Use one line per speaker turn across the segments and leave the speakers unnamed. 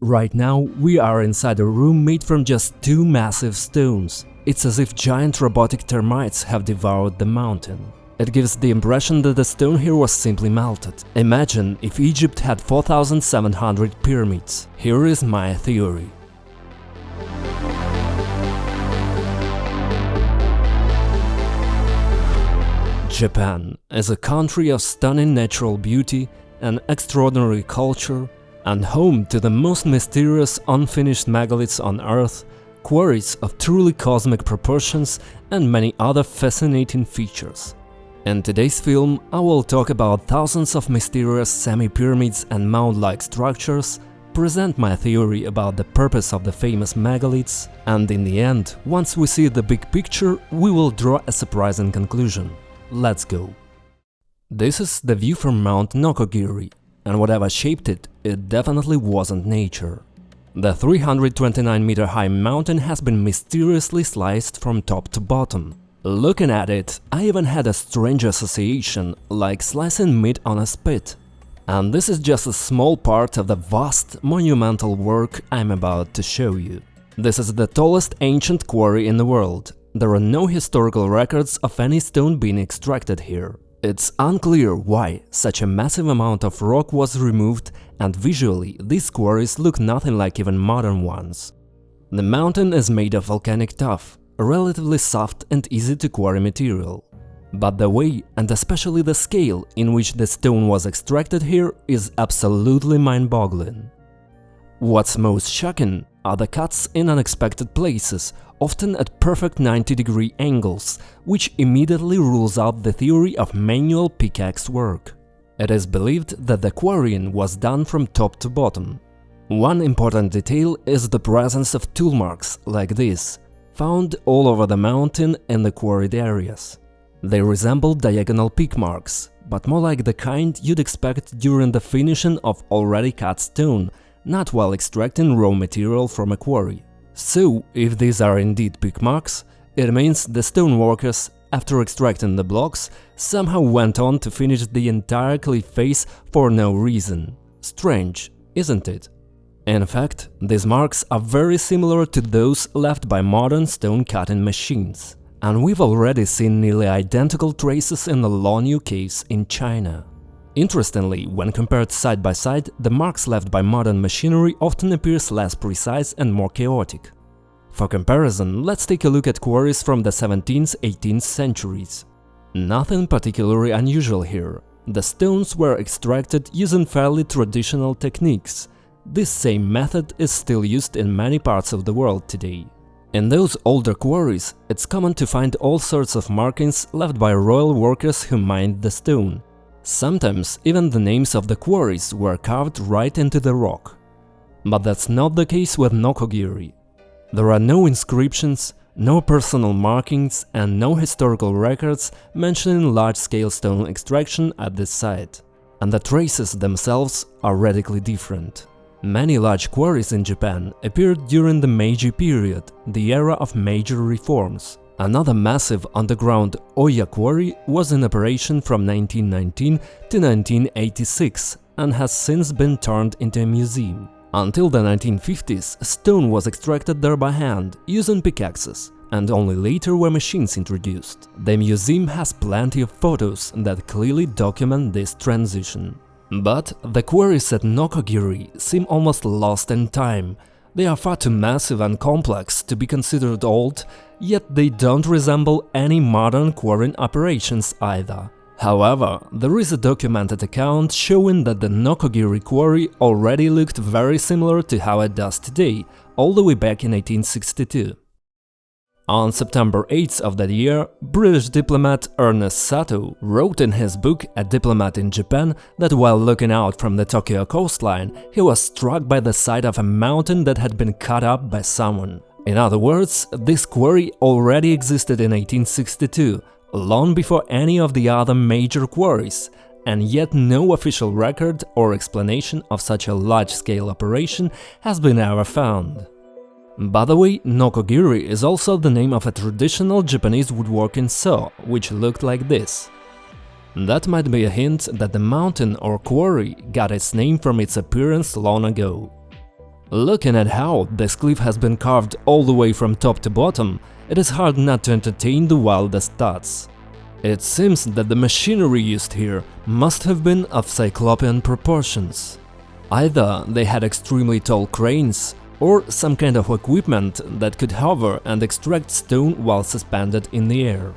Right now, we are inside a room made from just two massive stones. It's as if giant robotic termites have devoured the mountain. It gives the impression that the stone here was simply melted. Imagine if Egypt had 4,700 pyramids. Here is my theory. Japan is a country of stunning natural beauty and extraordinary culture, and home to the most mysterious unfinished megaliths on Earth, quarries of truly cosmic proportions, and many other fascinating features. In today's film, I will talk about thousands of mysterious semi-pyramids and mound-like structures, present my theory about the purpose of the famous megaliths, and in the end, once we see the big picture, we will draw a surprising conclusion. Let's go. This is the view from Mount Nokogiri, and whatever shaped it, it definitely wasn't nature. The 329-meter-high mountain has been mysteriously sliced from top to bottom. Looking at it, I even had a strange association, like slicing meat on a spit. And this is just a small part of the vast, monumental work I'm about to show you. This is the tallest ancient quarry in the world. There are no historical records of any stone being extracted here. It's unclear why such a massive amount of rock was removed, and visually these quarries look nothing like even modern ones. The mountain is made of volcanic tuff, a relatively soft and easy to quarry material. But the way, and especially the scale, in which the stone was extracted here is absolutely mind-boggling. What's most shocking are the cuts in unexpected places, often at perfect 90-degree angles, which immediately rules out the theory of manual pickaxe work. It is believed that the quarrying was done from top to bottom. One important detail is the presence of tool marks like this, found all over the mountain in the quarried areas. They resemble diagonal pick marks, but more like the kind you'd expect during the finishing of already cut stone, not while extracting raw material from a quarry. So, if these are indeed pick marks, it means the stoneworkers, after extracting the blocks, somehow went on to finish the entire cliff face for no reason. Strange, isn't it? In fact, these marks are very similar to those left by modern stone-cutting machines. And we've already seen nearly identical traces in the Lonyu caves in China. Interestingly, when compared side by side, the marks left by modern machinery often appears less precise and more chaotic. For comparison, let's take a look at quarries from the 17th–18th centuries. Nothing particularly unusual here. The stones were extracted using fairly traditional techniques. This same method is still used in many parts of the world today. In those older quarries, it's common to find all sorts of markings left by royal workers who mined the stone. Sometimes even the names of the quarries were carved right into the rock. But that's not the case with Nokogiri. There are no inscriptions, no personal markings, and no historical records mentioning large-scale stone extraction at this site. And the traces themselves are radically different. Many large quarries in Japan appeared during the Meiji period, the era of major reforms. Another massive underground Oya quarry was in operation from 1919 to 1986 and has since been turned into a museum. Until the 1950s, stone was extracted there by hand, using pickaxes, and only later were machines introduced. The museum has plenty of photos that clearly document this transition. But the quarries at Nokogiri seem almost lost in time. They are far too massive and complex to be considered old, yet they don't resemble any modern quarrying operations either. However, there is a documented account showing that the Nokogiri quarry already looked very similar to how it does today, all the way back in 1862. On September 8th of that year, British diplomat Ernest Sato wrote in his book A Diplomat in Japan that while looking out from the Tokyo coastline, he was struck by the sight of a mountain that had been cut up by someone. In other words, this quarry already existed in 1862, long before any of the other major quarries, and yet no official record or explanation of such a large-scale operation has been ever found. By the way, Nokogiri is also the name of a traditional Japanese woodworking saw, which looked like this. That might be a hint that the mountain or quarry got its name from its appearance long ago. Looking at how this cliff has been carved all the way from top to bottom, it is hard not to entertain the wildest thoughts. It seems that the machinery used here must have been of cyclopean proportions. Either they had extremely tall cranes, or some kind of equipment that could hover and extract stone while suspended in the air.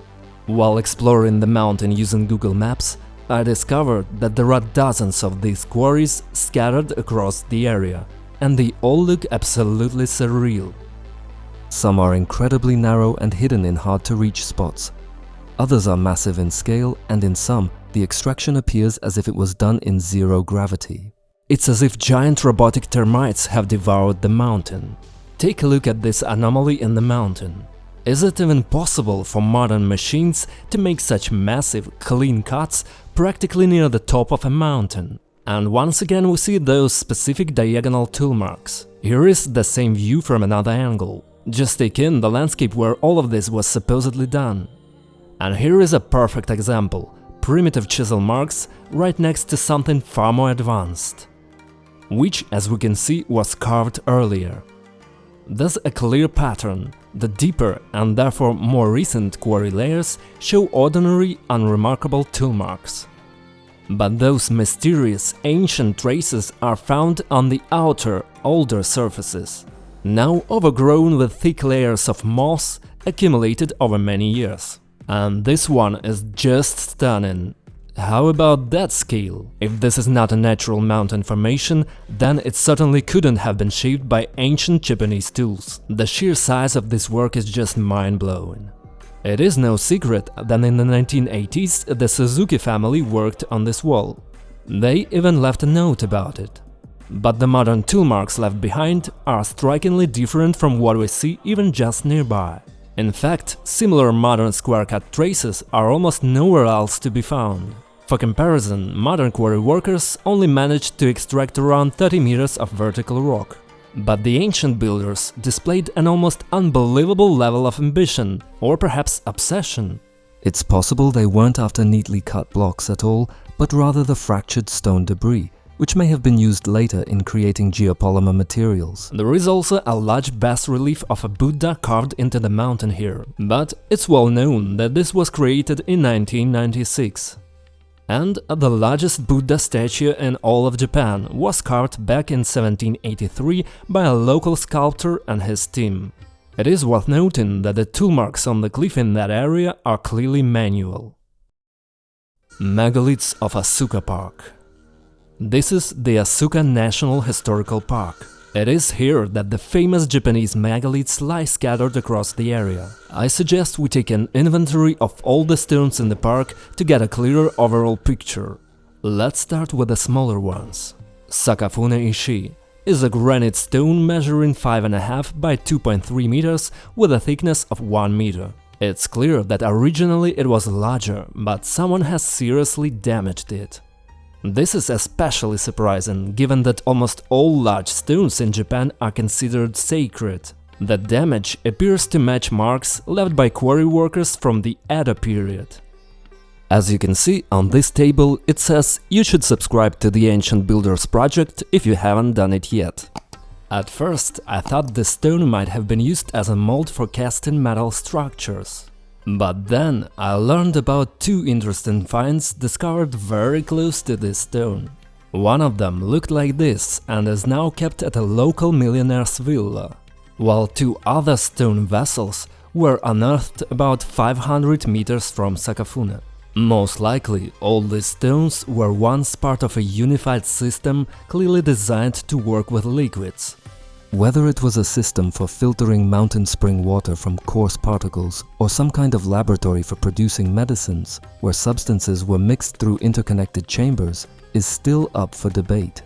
While exploring the mountain using Google Maps, I discovered that there are dozens of these quarries scattered across the area, and they all look absolutely surreal. Some are incredibly narrow and hidden in hard-to-reach spots. Others are massive in scale, and in some, the extraction appears as if it was done in zero gravity. It's as if giant robotic termites have devoured the mountain. Take a look at this anomaly in the mountain. Is it even possible for modern machines to make such massive, clean cuts practically near the top of a mountain? And once again we see those specific diagonal tool marks. Here is the same view from another angle. Just take in the landscape where all of this was supposedly done. And here is a perfect example. Primitive chisel marks right next to something far more advanced, which, as we can see, was carved earlier. There's a clear pattern. The deeper and therefore more recent quarry layers show ordinary, unremarkable tool marks. But those mysterious, ancient traces are found on the outer, older surfaces, now overgrown with thick layers of moss accumulated over many years. And this one is just stunning. How about that scale? If this is not a natural mountain formation, then it certainly couldn't have been shaped by ancient Japanese tools. The sheer size of this work is just mind-blowing. It is no secret that in the 1980s the Suzuki family worked on this wall. They even left a note about it. But the modern tool marks left behind are strikingly different from what we see even just nearby. In fact, similar modern square-cut traces are almost nowhere else to be found. For comparison, modern quarry workers only managed to extract around 30 meters of vertical rock. But the ancient builders displayed an almost unbelievable level of ambition, or perhaps obsession. It's possible they weren't after neatly cut blocks at all, but rather the fractured stone debris, which may have been used later in creating geopolymer materials. There is also a large bas-relief of a Buddha carved into the mountain here, but it's well known that this was created in 1996. And the largest Buddha statue in all of Japan was carved back in 1783 by a local sculptor and his team. It is worth noting that the tool marks on the cliff in that area are clearly manual. Megaliths of Asuka Park. This is the Asuka National Historical Park. It is here that the famous Japanese megaliths lie scattered across the area. I suggest we take an inventory of all the stones in the park to get a clearer overall picture. Let's start with the smaller ones. Sakafune Ishii is a granite stone measuring 5.5 by 2.3 meters with a thickness of 1 meter. It's clear that originally it was larger, but someone has seriously damaged it. This is especially surprising, given that almost all large stones in Japan are considered sacred. The damage appears to match marks left by quarry workers from the Edo period. As you can see on this table, it says you should subscribe to the Ancient Builders project if you haven't done it yet. At first, I thought the stone might have been used as a mold for casting metal structures. But then I learned about two interesting finds discovered very close to this stone. One of them looked like this and is now kept at a local millionaire's villa, while two other stone vessels were unearthed about 500 meters from Sakafune. Most likely, all these stones were once part of a unified system clearly designed to work with liquids. Whether it was a system for filtering mountain spring water from coarse particles or some kind of laboratory for producing medicines, where substances were mixed through interconnected chambers, is still up for debate.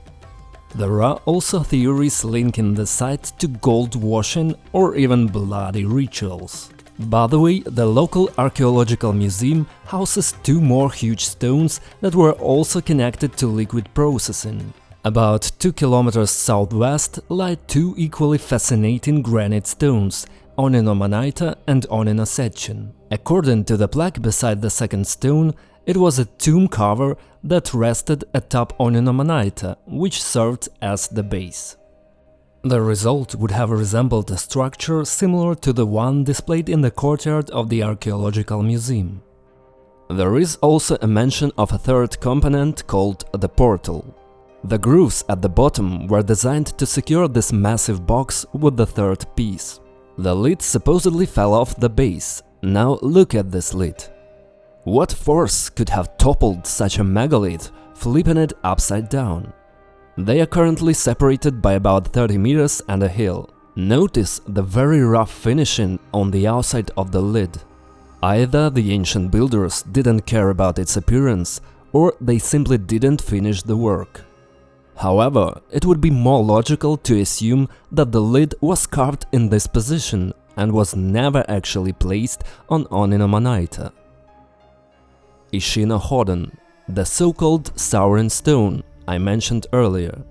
There are also theories linking the site to gold washing or even bloody rituals. By the way, the local archaeological museum houses two more huge stones that were also connected to liquid processing. About 2 kilometers southwest lie two equally fascinating granite stones, Oninomanita and Oninosetchin. According to the plaque beside the second stone, it was a tomb cover that rested atop Oninomanita, which served as the base. The result would have resembled a structure similar to the one displayed in the courtyard of the archaeological museum. There is also a mention of a third component called the portal. The grooves at the bottom were designed to secure this massive box with the third piece. The lid supposedly fell off the base. Now look at this lid. What force could have toppled such a megalith, flipping it upside down? They are currently separated by about 30 meters and a hill. Notice the very rough finishing on the outside of the lid. Either the ancient builders didn't care about its appearance, or they simply didn't finish the work. However, it would be more logical to assume that the lid was carved in this position and was never actually placed on Oninomanite. Ishino Hoden, the so-called sourin stone I mentioned earlier.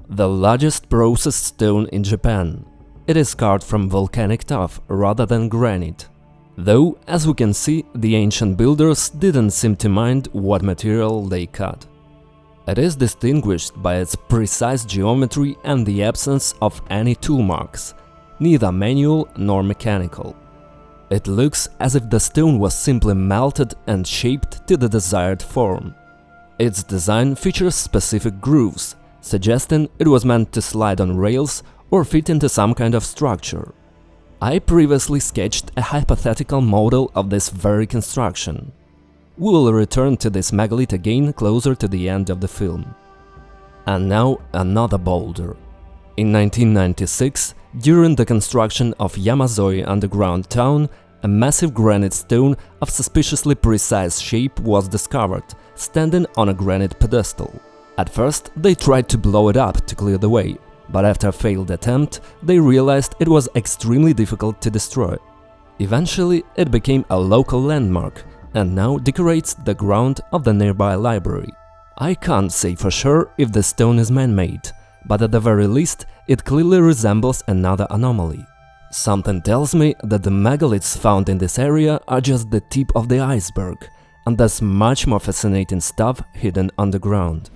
The largest processed stone in Japan. It is carved from volcanic tuff rather than granite. Though, as we can see, the ancient builders didn't seem to mind what material they cut. It is distinguished by its precise geometry and the absence of any tool marks, neither manual nor mechanical. It looks as if the stone was simply melted and shaped to the desired form. Its design features specific grooves, suggesting it was meant to slide on rails or fit into some kind of structure. I previously sketched a hypothetical model of this very construction. We will return to this megalith again closer to the end of the film. And now another boulder. In 1996, during the construction of Yamazoi underground town, a massive granite stone of suspiciously precise shape was discovered, standing on a granite pedestal. At first, they tried to blow it up to clear the way, but after a failed attempt, they realized it was extremely difficult to destroy. Eventually, it became a local landmark and now decorates the ground of the nearby library. I can't say for sure if the stone is man-made, but at the very least, it clearly resembles another anomaly. Something tells me that the megaliths found in this area are just the tip of the iceberg, and there's much more fascinating stuff hidden underground.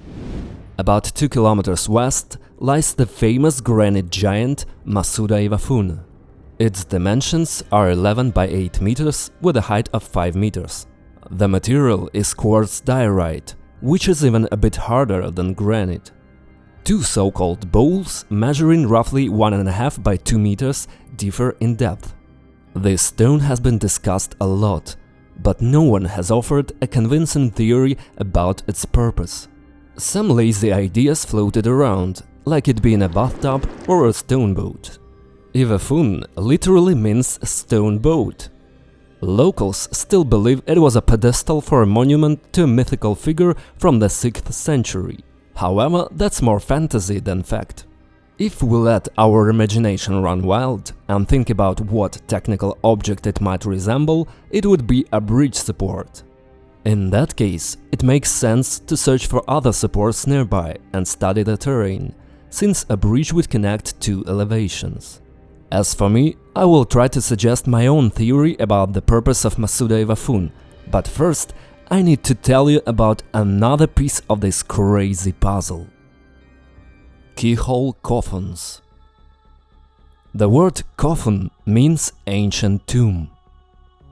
About 2 kilometers west lies the famous granite giant Masuda Iwafune. Its dimensions are 11 by 8 meters with a height of 5 meters. The material is quartz diorite, which is even a bit harder than granite. Two so-called bowls, measuring roughly 1.5 by 2 meters, differ in depth. This stone has been discussed a lot, but no one has offered a convincing theory about its purpose. Some lazy ideas floated around, like it being a bathtub or a stone boat. Iwafune literally means stone boat. Locals still believe it was a pedestal for a monument to a mythical figure from the 6th century. However, that's more fantasy than fact. If we let our imagination run wild and think about what technical object it might resemble, it would be a bridge support. In that case, it makes sense to search for other supports nearby and study the terrain, since a bridge would connect two elevations. As for me, I will try to suggest my own theory about the purpose of Masuda Iwafune, but first I need to tell you about another piece of this crazy puzzle. Keyhole coffins. The word kofun means ancient tomb.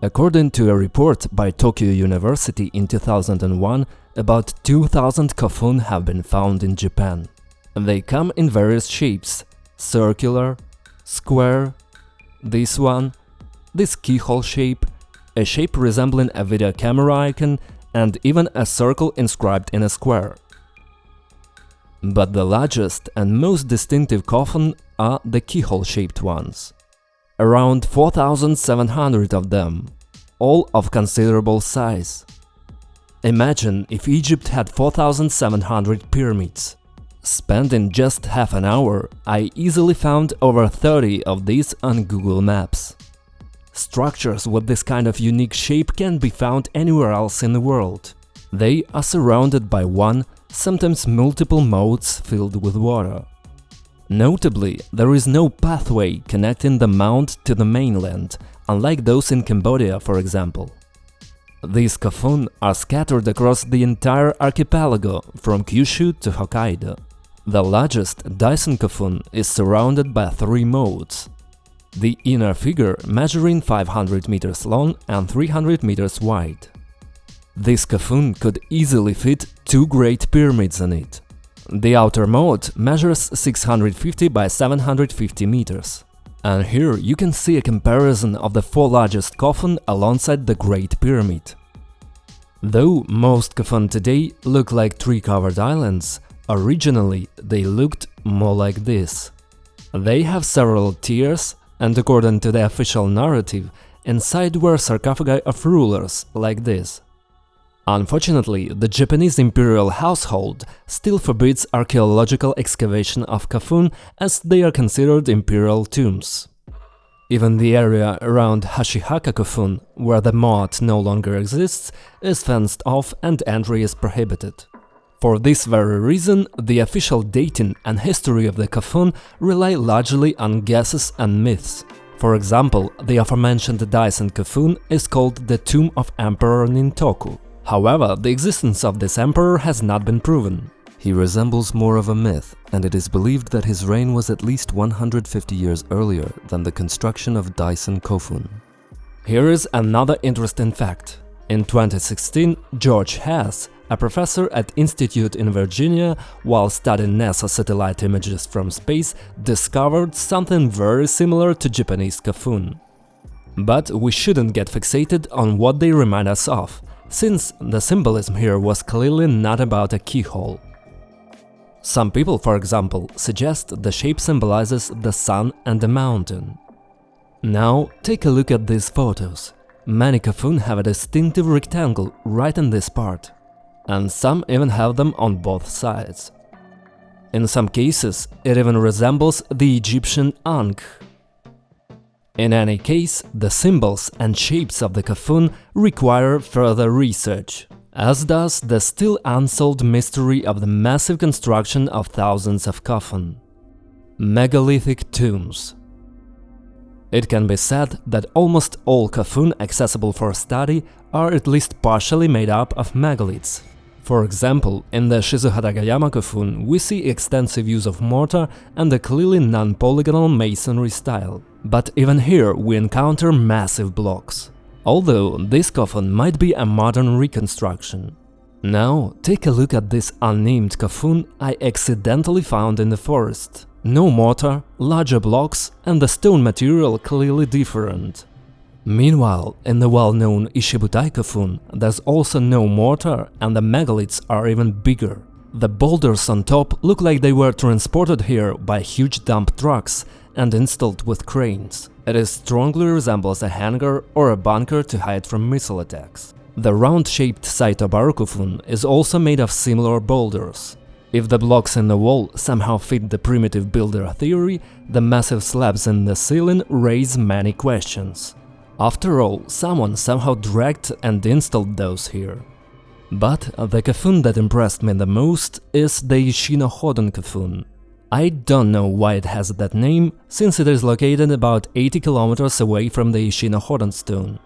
According to a report by Tokyo University in 2001, about 2,000 kofun have been found in Japan. They come in various shapes: circular, square, this one, this keyhole shape, a shape resembling a video camera icon, and even a circle inscribed in a square. But the largest and most distinctive coffin are the keyhole-shaped ones. Around 4,700 of them, all of considerable size. Imagine if Egypt had 4,700 pyramids. Spending just half an hour, I easily found over 30 of these on Google Maps. Structures with this kind of unique shape can't be found anywhere else in the world. They are surrounded by one, sometimes multiple moats filled with water. Notably, there is no pathway connecting the mound to the mainland, unlike those in Cambodia, for example. These kofun are scattered across the entire archipelago, from Kyushu to Hokkaido. The largest Dyson kofun is surrounded by 3 modes. The inner figure measuring 500 meters long and 300 meters wide. This kofun could easily fit 2 Great Pyramids in it. The outer mode measures 650 by 750 meters. And here you can see a comparison of the 4 largest kofun alongside the Great Pyramid. Though most kofun today look like tree-covered islands, originally they looked more like this. They have several tiers, and according to the official narrative, inside were sarcophagi of rulers like this. Unfortunately, the Japanese imperial household still forbids archaeological excavation of kofun as they are considered imperial tombs. Even the area around Hashihaka kofun, where the moat no longer exists, is fenced off and entry is prohibited. For this very reason, the official dating and history of the kofun rely largely on guesses and myths. For example, the aforementioned Dyson kofun is called the Tomb of Emperor Nintoku. However, the existence of this emperor has not been proven. He resembles more of a myth, and it is believed that his reign was at least 150 years earlier than the construction of Dyson kofun. Here is another interesting fact. In 2016, George Hess, a professor at Institute in Virginia, while studying NASA satellite images from space, discovered something very similar to Japanese kofun. But we shouldn't get fixated on what they remind us of, since the symbolism here was clearly not about a keyhole. Some people, for example, suggest the shape symbolizes the sun and the mountain. Now, take a look at these photos. Many kofun have a distinctive rectangle right in this part, and some even have them on both sides. In some cases, it even resembles the Egyptian Ankh. In any case, the symbols and shapes of the kofun require further research, as does the still unsolved mystery of the massive construction of thousands of kofun. Megalithic tombs. It can be said that almost all kofun accessible for study are at least partially made up of megaliths. For example, in the Shizuhadagayama kofun we see extensive use of mortar and a clearly non-polygonal masonry style. But even here we encounter massive blocks. Although this kofun might be a modern reconstruction. Now take a look at this unnamed kofun I accidentally found in the forest. No mortar, larger blocks, and the stone material clearly different. Meanwhile, in the well-known Ishibutai kofun, there's also no mortar and the megaliths are even bigger. The boulders on top look like they were transported here by huge dump trucks and installed with cranes. It strongly resembles a hangar or a bunker to hide from missile attacks. The round-shaped Saitobaru kofun is also made of similar boulders. If the blocks in the wall somehow fit the primitive builder theory, the massive slabs in the ceiling raise many questions. After all, someone somehow dragged and installed those here. But the kofun that impressed me the most is the Ishino Hoden kofun. I don't know why it has that name, since it is located about 80 kilometers away from the Ishino Hoden stone.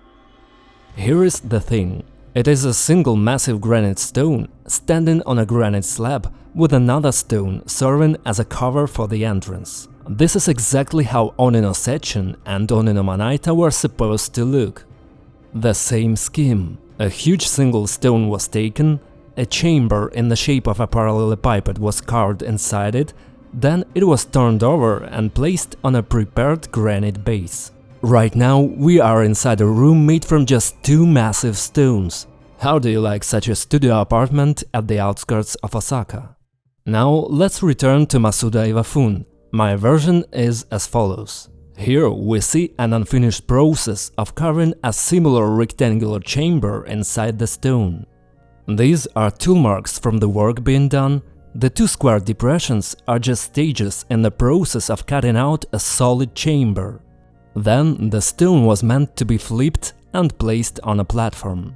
Here is the thing. It is a single massive granite stone standing on a granite slab with another stone serving as a cover for the entrance. This is exactly how Onino Sechen and Onino Manaita were supposed to look. The same scheme. A huge single stone was taken, a chamber in the shape of a parallelepiped was carved inside it, then it was turned over and placed on a prepared granite base. Right now we are inside a room made from just 2 massive stones. How do you like such a studio apartment at the outskirts of Osaka? Now let's return to Masuda Iwafun. My version is as follows. Here we see an unfinished process of carving a similar rectangular chamber inside the stone. These are tool marks from the work being done. The 2 square depressions are just stages in the process of cutting out a solid chamber. Then the stone was meant to be flipped and placed on a platform.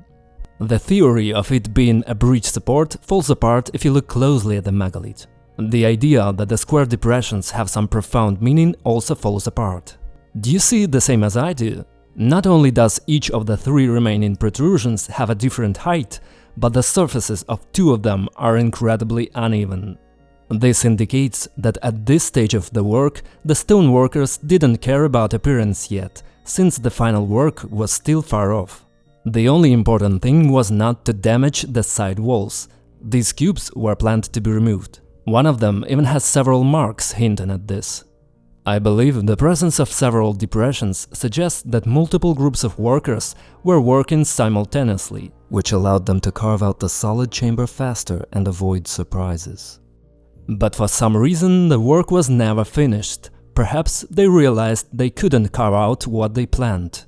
The theory of it being a bridge support falls apart if you look closely at the megalith. The idea that the square depressions have some profound meaning also falls apart. Do you see it the same as I do? Not only does each of the 3 remaining protrusions have a different height, but the surfaces of 2 of them are incredibly uneven. This indicates that at this stage of the work, the stoneworkers didn't care about appearance yet, since the final work was still far off. The only important thing was not to damage the side walls. These cubes were planned to be removed. One of them even has several marks hinting at this. I believe the presence of several depressions suggests that multiple groups of workers were working simultaneously, which allowed them to carve out the solid chamber faster and avoid surprises. But for some reason the work was never finished. Perhaps they realized they couldn't carve out what they planned.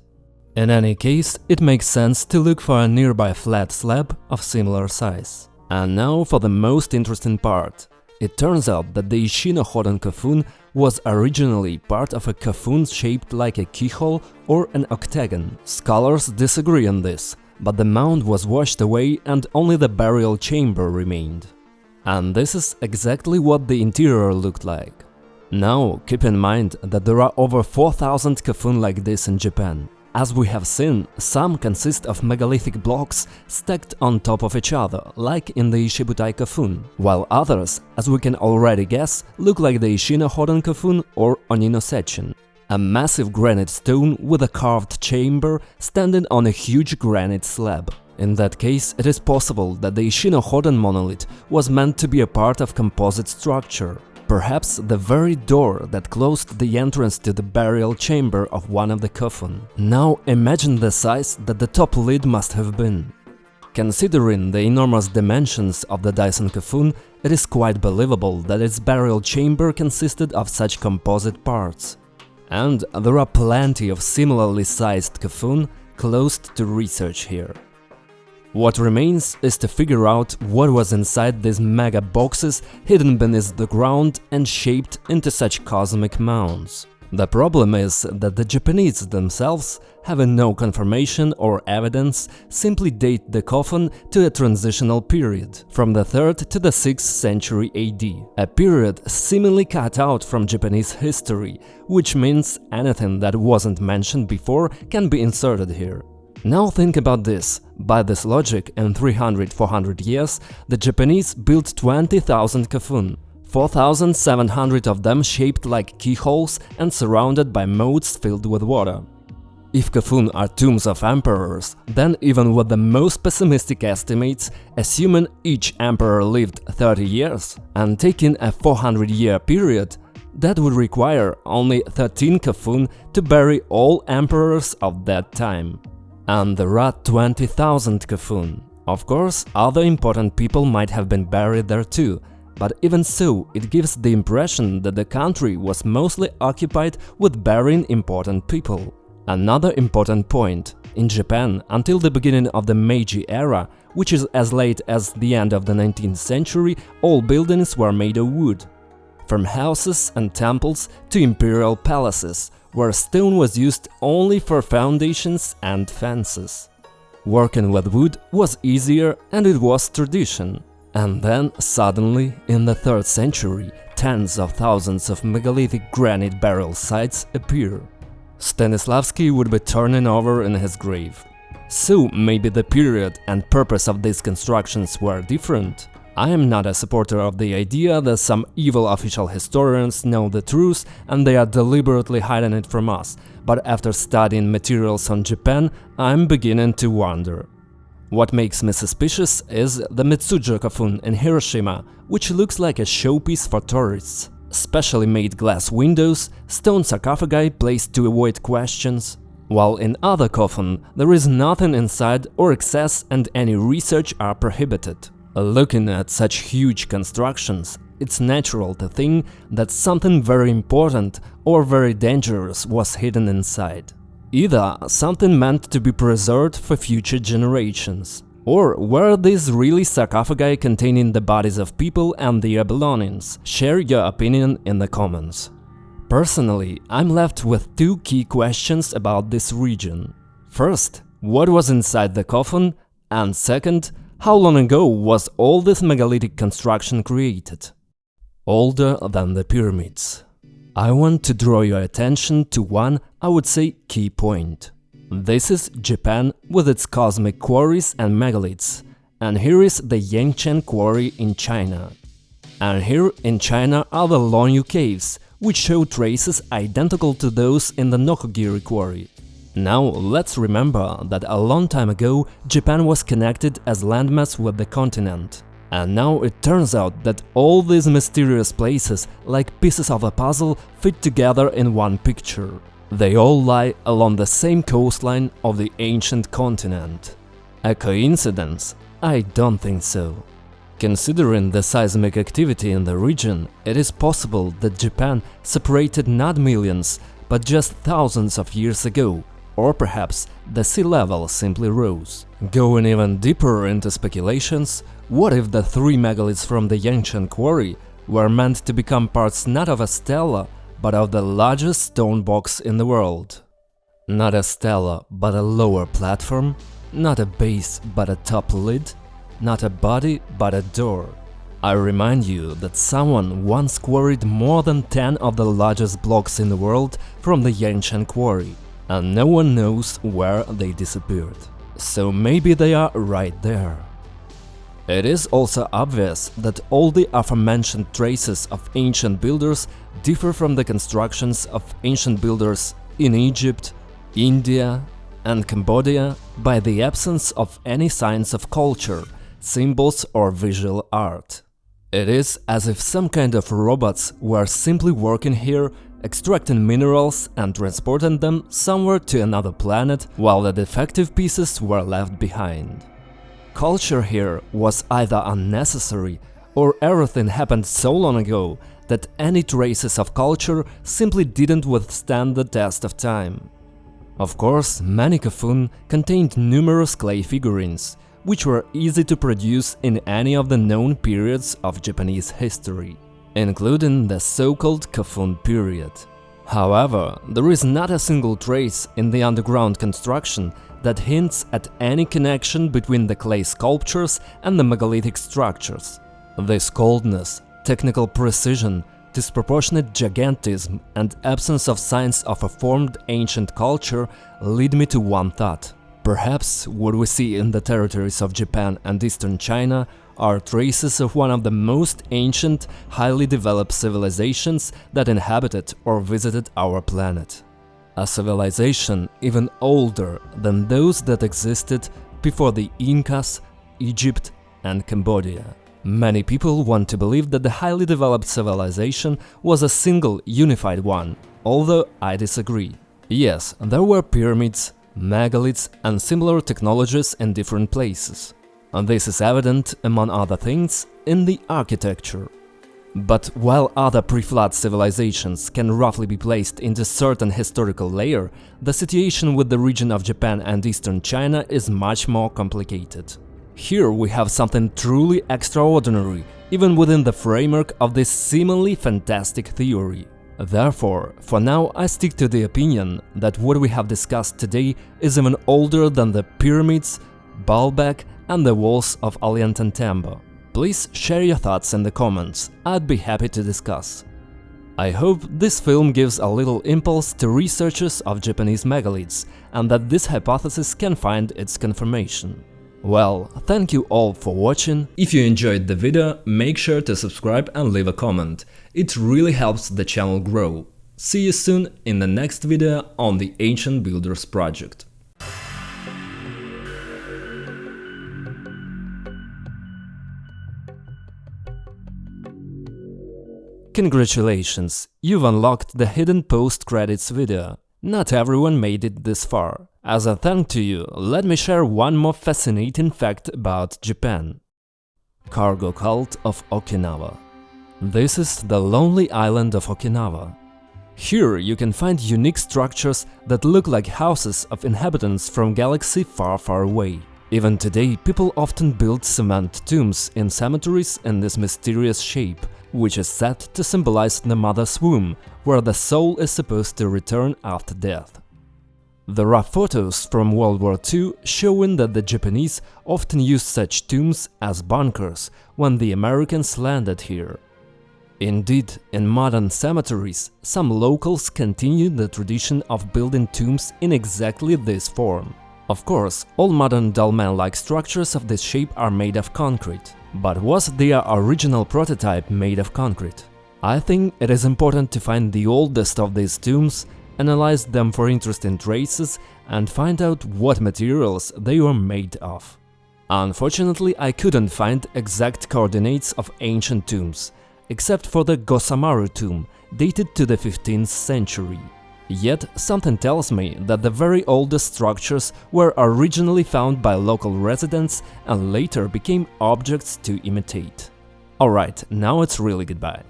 In any case, it makes sense to look for a nearby flat slab of similar size. And now for the most interesting part. It turns out that the Ishino-Hoden kofun was originally part of a kofun shaped like a keyhole or an octagon. Scholars disagree on this, but the mound was washed away and only the burial chamber remained. And this is exactly what the interior looked like. Now, keep in mind that there are over 4,000 kofun like this in Japan. As we have seen, some consist of megalithic blocks stacked on top of each other, like in the Ishibutai kofun, while others, as we can already guess, look like the Ishino-Hoden kofun or Onino-Sechin. A massive granite stone with a carved chamber standing on a huge granite slab. In that case, it is possible that the Ishino-Hoden monolith was meant to be a part of composite structure. Perhaps the very door that closed the entrance to the burial chamber of one of the kofun. Now imagine the size that the top lid must have been. Considering the enormous dimensions of the Daisen kofun, it is quite believable that its burial chamber consisted of such composite parts. And there are plenty of similarly sized kofun closed to research here. What remains is to figure out what was inside these mega boxes hidden beneath the ground and shaped into such cosmic mounds. The problem is that the Japanese themselves, having no confirmation or evidence, simply date the kofun to a transitional period, from the 3rd to the 6th century AD, a period seemingly cut out from Japanese history, which means anything that wasn't mentioned before can be inserted here. Now think about this. By this logic, in 300–400 years, the Japanese built 20,000 kofun, 4,700 of them shaped like keyholes and surrounded by moats filled with water. If kofun are tombs of emperors, then even with the most pessimistic estimates, assuming each emperor lived 30 years and taking a 400-year period, that would require only 13 kofun to bury all emperors of that time. And there are 20,000 kofun. Of course, other important people might have been buried there too, but even so, it gives the impression that the country was mostly occupied with burying important people. Another important point: in Japan, until the beginning of the Meiji era, which is as late as the end of the 19th century, all buildings were made of wood. From houses and temples to imperial palaces, where stone was used only for foundations and fences. Working with wood was easier and it was tradition. And then, suddenly, in the 3rd century, tens of thousands of megalithic granite burial sites appear. Stanislavski would be turning over in his grave. So maybe the period and purpose of these constructions were different? I am not a supporter of the idea that some evil official historians know the truth and they are deliberately hiding it from us, but after studying materials on Japan, I'm beginning to wonder. What makes me suspicious is the Mitsujo kofun in Hiroshima, which looks like a showpiece for tourists. Specially made glass windows, stone sarcophagi placed to avoid questions. While in other kofun, there is nothing inside or excess and any research are prohibited. Looking at such huge constructions, it's natural to think that something very important or very dangerous was hidden inside. Either something meant to be preserved for future generations, or were these really sarcophagi containing the bodies of people and their belongings? Share your opinion in the comments. Personally, I'm left with two key questions about this region. First, what was inside the kofun? And second, how long ago was all this megalithic construction created? Older than the pyramids. I want to draw your attention to one, I would say, key point. This is Japan with its cosmic quarries and megaliths, and here is the Yangcheng quarry in China. And here in China are the Lonyu caves, which show traces identical to those in the Nokogiri quarry. Now let's remember that a long time ago Japan was connected as landmass with the continent. And now it turns out that all these mysterious places, like pieces of a puzzle, fit together in one picture. They all lie along the same coastline of the ancient continent. A coincidence? I don't think so. Considering the seismic activity in the region, it is possible that Japan separated not millions, but just thousands of years ago, or perhaps the sea level simply rose. Going even deeper into speculations, what if the 3 megaliths from the Yangshan quarry were meant to become parts not of a stela, but of the largest stone box in the world? Not a stela, but a lower platform? Not a base, but a top lid? Not a body, but a door. I remind you that someone once quarried more than 10 of the largest blocks in the world from the Yangshan quarry, and no one knows where they disappeared. So maybe they are right there. It is also obvious that all the aforementioned traces of ancient builders differ from the constructions of ancient builders in Egypt, India, and Cambodia by the absence of any signs of culture, symbols or visual art. It is as if some kind of robots were simply working here, extracting minerals and transporting them somewhere to another planet, while the defective pieces were left behind. Culture here was either unnecessary, or everything happened so long ago that any traces of culture simply didn't withstand the test of time. Of course, many kofun contained numerous clay figurines, which were easy to produce in any of the known periods of Japanese history, including the so-called kofun period. However, there is not a single trace in the underground construction that hints at any connection between the clay sculptures and the megalithic structures. This coldness, technical precision, disproportionate gigantism and absence of signs of a formed ancient culture lead me to one thought. Perhaps what we see in the territories of Japan and eastern China are traces of one of the most ancient, highly developed civilizations that inhabited or visited our planet. A civilization even older than those that existed before the Incas, Egypt and Cambodia. Many people want to believe that the highly developed civilization was a single, unified one, although I disagree. Yes, there were pyramids, megaliths and similar technologies in different places. And this is evident, among other things, in the architecture. But while other pre-flood civilizations can roughly be placed into a certain historical layer, the situation with the region of Japan and eastern China is much more complicated. Here we have something truly extraordinary, even within the framework of this seemingly fantastic theory. Therefore, for now I stick to the opinion that what we have discussed today is even older than the pyramids, Baalbek and the walls of Ollantaytambo. Please share your thoughts in the comments, I'd be happy to discuss. I hope this film gives a little impulse to researchers of Japanese megaliths and that this hypothesis can find its confirmation. Well, thank you all for watching. If you enjoyed the video, make sure to subscribe and leave a comment. It really helps the channel grow. See you soon in the next video on the Ancient Builders project. Congratulations, you've unlocked the hidden post-credits video. Not everyone made it this far. As a thank to you, let me share one more fascinating fact about Japan. Cargo cult of Okinawa. This is the lonely island of Okinawa. Here you can find unique structures that look like houses of inhabitants from galaxy far, far away. Even today, people often build cement tombs in cemeteries in this mysterious shape, which is said to symbolize the mother's womb, where the soul is supposed to return after death. There are photos from World War II showing that the Japanese often used such tombs as bunkers when the Americans landed here. Indeed, in modern cemeteries, some locals continue the tradition of building tombs in exactly this form. Of course, all modern dolmen-like structures of this shape are made of concrete, but was their original prototype made of concrete? I think it is important to find the oldest of these tombs, analyze them for interesting traces, and find out what materials they were made of. Unfortunately, I couldn't find exact coordinates of ancient tombs, except for the Gosamaru tomb, dated to the 15th century. Yet, something tells me that the very oldest structures were originally found by local residents and later became objects to imitate. Alright, now it's really goodbye.